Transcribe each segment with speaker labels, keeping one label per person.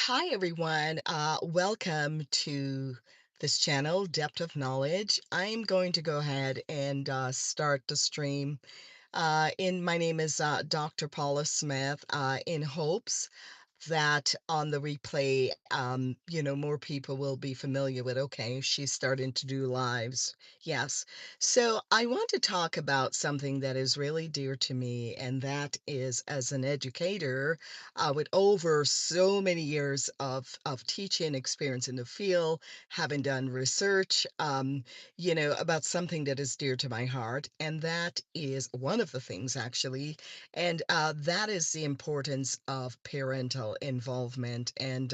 Speaker 1: Hi, everyone. Welcome to this channel, Depth of Knowledge. I'm going to go ahead and start the stream. My name is Dr. Paula Smith, in hopes that on the replay, more people will be familiar with, okay, she's starting to do lives. Yes. So I want to talk about something that is really dear to me, and that is as an educator, with over so many years of teaching experience in the field, having done research, about something that is dear to my heart. And that is one of the things, actually, and that is the importance of parental involvement. And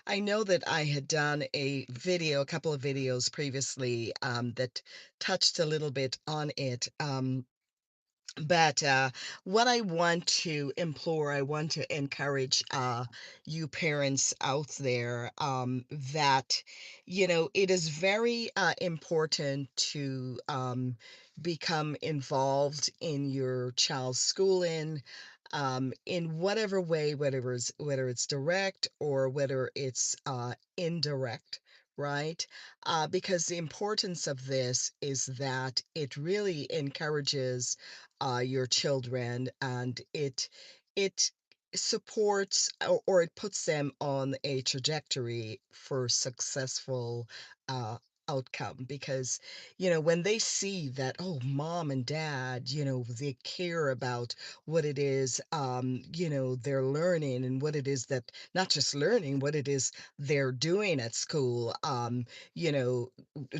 Speaker 1: I know that I had done a couple of videos previously that touched a little bit on it. But what I want to implore, I want to encourage you parents out there, that, it is very important to become involved in your child's schooling, in whatever way, whether it's direct or whether it's indirect. Right? Because the importance of this is that it really encourages your children, and it supports, or it puts them on a trajectory for successful uh outcome. Because when they see that, oh, mom and dad, they care about what it is, they're learning, and what it is that, not just learning, what it is they're doing at school, you know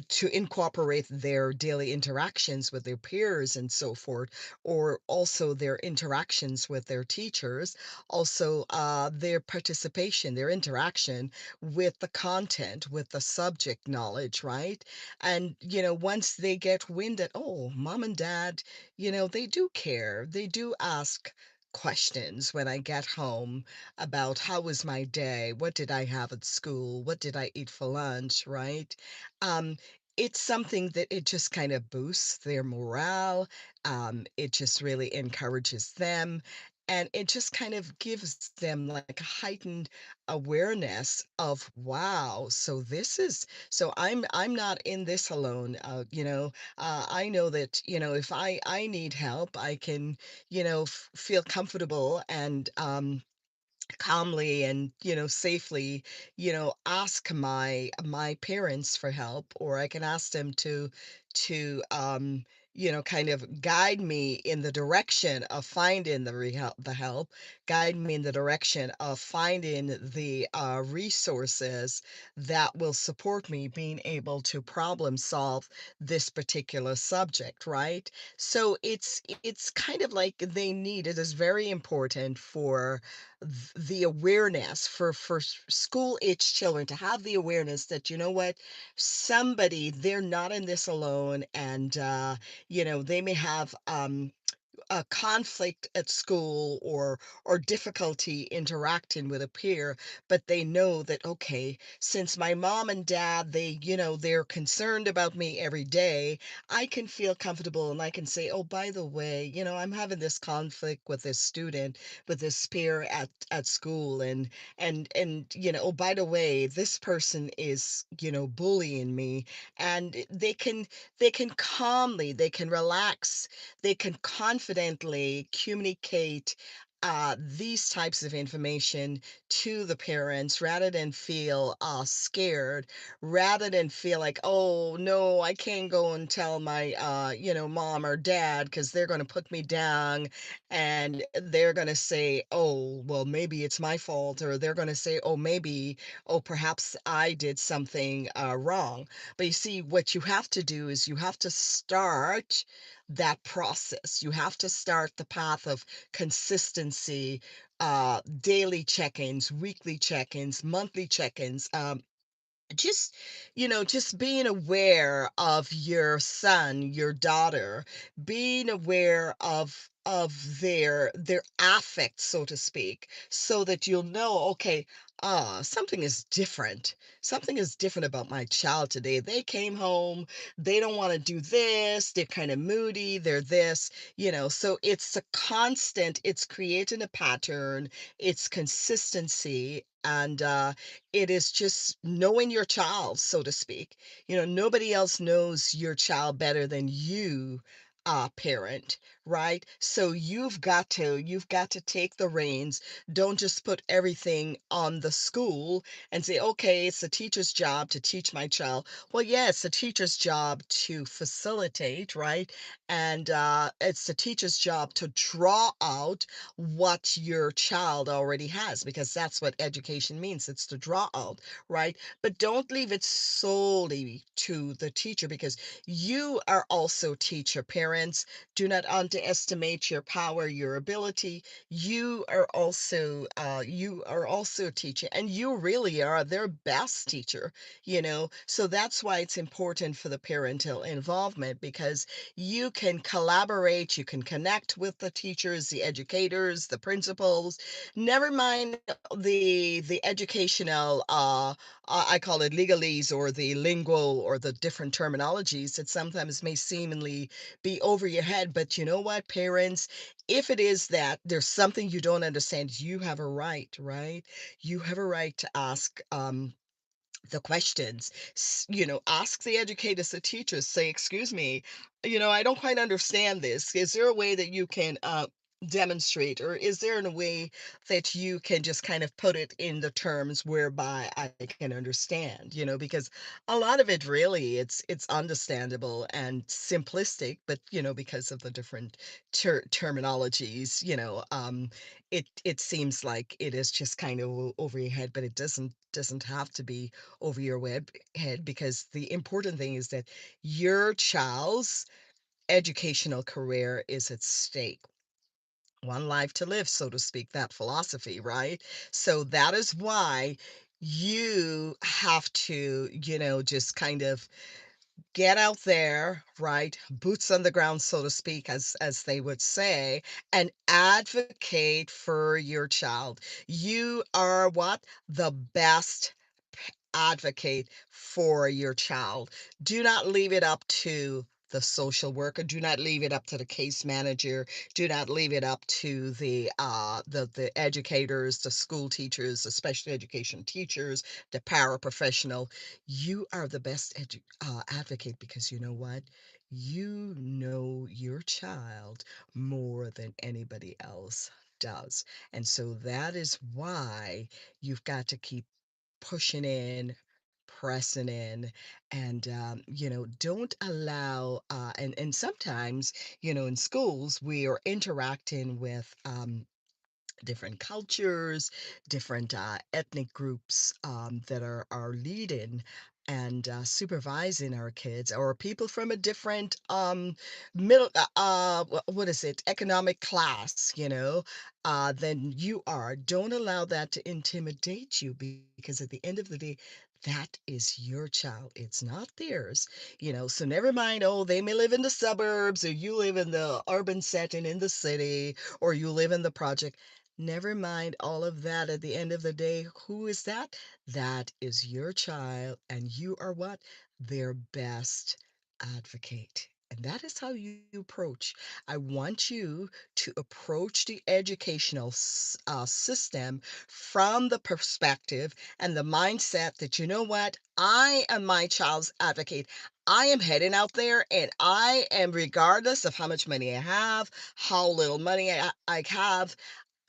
Speaker 1: to incorporate their daily interactions with their peers and so forth, or also their interactions with their teachers, also their participation, their interaction with the content, with the subject knowledge, right? And, once they get wind that, oh, mom and dad, they do care, they do ask questions when I get home about how was my day, what did I have at school, what did I eat for lunch, right? Um, it's something that it just kind of boosts their morale. It just really encourages them. And it just kind of gives them like a heightened awareness of, wow, so I'm not in this alone. I know that, if I need help, I can, feel comfortable and calmly and safely ask my parents for help, or I can ask them to kind of guide me in the direction of finding the help, guide me in the direction of finding the resources that will support me being able to problem solve this particular subject, right? So it's kind of like they need it is very important for the awareness, for school age children to have the awareness that, you know what, somebody, they're not in this alone. And they may have a conflict at school, or difficulty interacting with a peer, but they know that, okay, since my mom and dad, they're concerned about me every day, I can feel comfortable, and I can say, oh, by the way, I'm having this conflict with this student, with this peer at school, and oh, by the way, this person is, bullying me. And they can calmly, they can relax, they can confidently communicate these types of information to the parents, rather than feel scared, rather than feel like, oh no, I can't go and tell my mom or dad, because they're going to put me down, and they're going to say, oh, well, maybe it's my fault, or they're going to say, oh, maybe, oh, perhaps I did something wrong. But you see, what you have to do is you have to start that process. You have to start the path of consistency, daily check-ins, weekly check-ins, monthly check-ins. Just being aware of your son, your daughter, being aware of their affect, so to speak, so that you'll know, okay, something is different. Something is different about my child today. They came home, they don't want to do this, they're kind of moody, they're this, so it's a constant, it's creating a pattern, it's consistency. and it is just knowing your child, so to speak. Nobody else knows your child better than you, parent, right? So you've got to take the reins. Don't just put everything on the school and say, okay, it's the teacher's job to teach my child. Well, yeah, it's the teacher's job to facilitate, right? And it's the teacher's job to draw out what your child already has, because that's what education means. It's to draw out, right? But don't leave it solely to the teacher, because you are also teacher. Parents, do not underestimate your power, your ability. You are also a teacher, and you really are their best teacher. So that's why it's important for the parental involvement, because you can collaborate, you can connect with the teachers, the educators, the principals. Never mind the educational, I call it legalese, or the lingual, or the different terminologies that sometimes may seemingly be over your head. But you know what, parents, if it is that there's something you don't understand, you have a right, right? You have a right to ask the questions. Ask the educators, the teachers. Say, excuse me, I don't quite understand this. Is there a way that you can demonstrate, or is there a way that you can just kind of put it in the terms whereby I can understand? Because a lot of it, really, it's understandable and simplistic, but because of the different terminologies, it seems like it is just kind of over your head, but it doesn't have to be over your head, because the important thing is that your child's educational career is at stake. One life to live, so to speak, that philosophy, right? So that is why you have to, just kind of get out there, right? Boots on the ground, so to speak, as they would say, and advocate for your child. You are what? The best advocate for your child. Do not leave it up to the social worker. Do not leave it up to the case manager. Do not leave it up to the educators, the school teachers, the special education teachers, the paraprofessional. You are the best advocate, because you know what? You know your child more than anybody else does. And so that is why you've got to keep pushing in, pressing in, and don't allow. And sometimes, in schools, we are interacting with different cultures, different ethnic groups that are leading and supervising our kids, or people from a different middle, what is it, economic class, than you are. Don't allow that to intimidate you, because at the end of the day, that is your child. It's not theirs. So never mind, oh, they may live in the suburbs, or you live in the urban setting in the city, or you live in the project. Never mind all of that. At the end of the day, who is that? That is your child, and you are what? Their best advocate. And that is how you approach. I want you to approach the educational system from the perspective and the mindset that, you know what? I am my child's advocate. I am heading out there, and I am, regardless of how much money I have, how little money I have,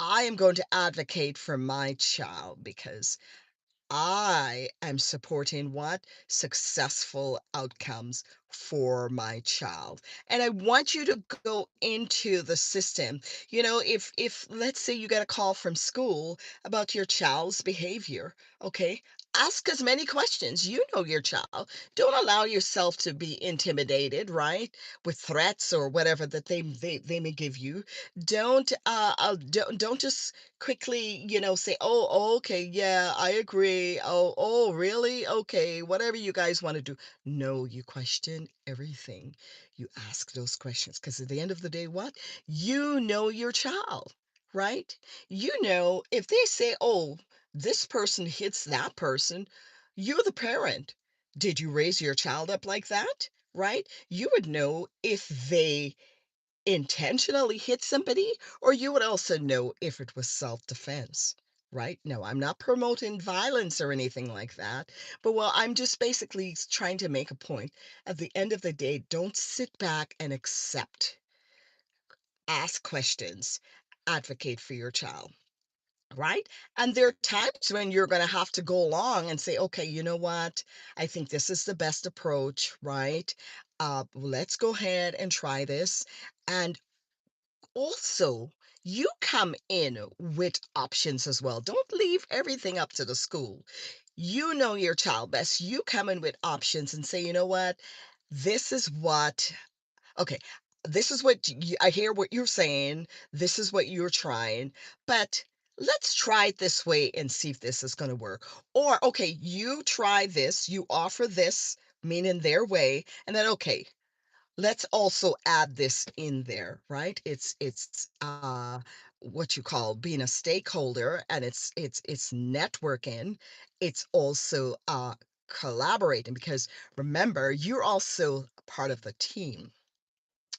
Speaker 1: I am going to advocate for my child, because I am supporting what? Successful outcomes for my child. And I want you to go into the system. If let's say you get a call from school about your child's behavior, okay? Ask as many questions. You know your child. Don't allow yourself to be intimidated, right? With threats or whatever that they may give you. Don't just quickly, say, oh, okay, yeah, I agree. Oh, really? Okay, whatever you guys want to do. No, you question everything. You ask those questions, because at the end of the day, what? You know your child, right? If they say, oh, this person hits that person, you're the parent. Did you raise your child up like that? Right? You would know if they intentionally hit somebody, or you would also know if it was self-defense, right? No, I'm not promoting violence or anything like that. But well, I'm just basically trying to make a point. At the end of the day, don't sit back and accept. Ask questions, advocate for your child. Right? And there are times when you're gonna have to go along and say, "Okay, you know what? I think this is the best approach, right? Let's go ahead and try this." And also, you come in with options as well. Don't leave everything up to the school. You know your child best. You come in with options and say, "You know what? This is what Okay, this is what I hear what you're saying. This is what you're trying, but let's try it this way and see if this is going to work. Or, okay, you try this, you offer this, meaning their way, and then, okay, let's also add this in there, right? It's what you call being a stakeholder, and it's networking. It's also collaborating because remember, you're also part of the team.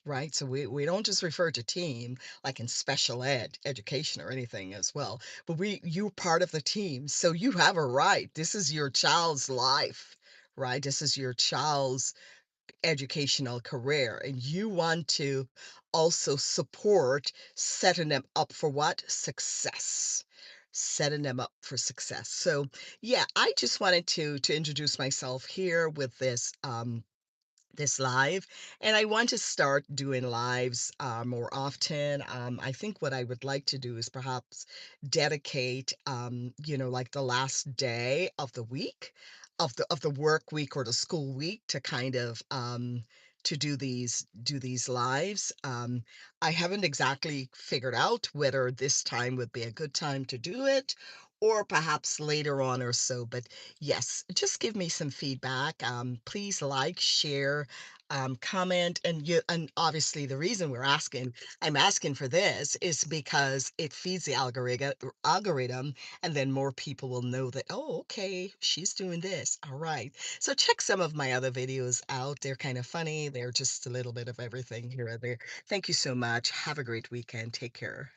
Speaker 1: Right, so we don't just refer to team like in special ed education or anything as well, but you're part of the team, so you have a right. This is your child's life, right? This is your child's educational career, and you want to also support setting them up for what? Success. Setting them up for success. So, yeah, I just wanted to introduce myself here with this live, and I want to start doing lives more often. I think what I would like to do is perhaps dedicate, like the last day of the week, of the work week or the school week, to kind of to do these lives. I haven't exactly figured out whether this time would be a good time to do it, or perhaps later on or so. But yes, just give me some feedback. Please like, share, comment, and obviously the reason I'm asking for this is because it feeds the algorithm, and then more people will know that, oh, okay, she's doing this. All right. So check some of my other videos out. They're kind of funny. They're just a little bit of everything here and there. Thank you so much. Have a great weekend. Take care.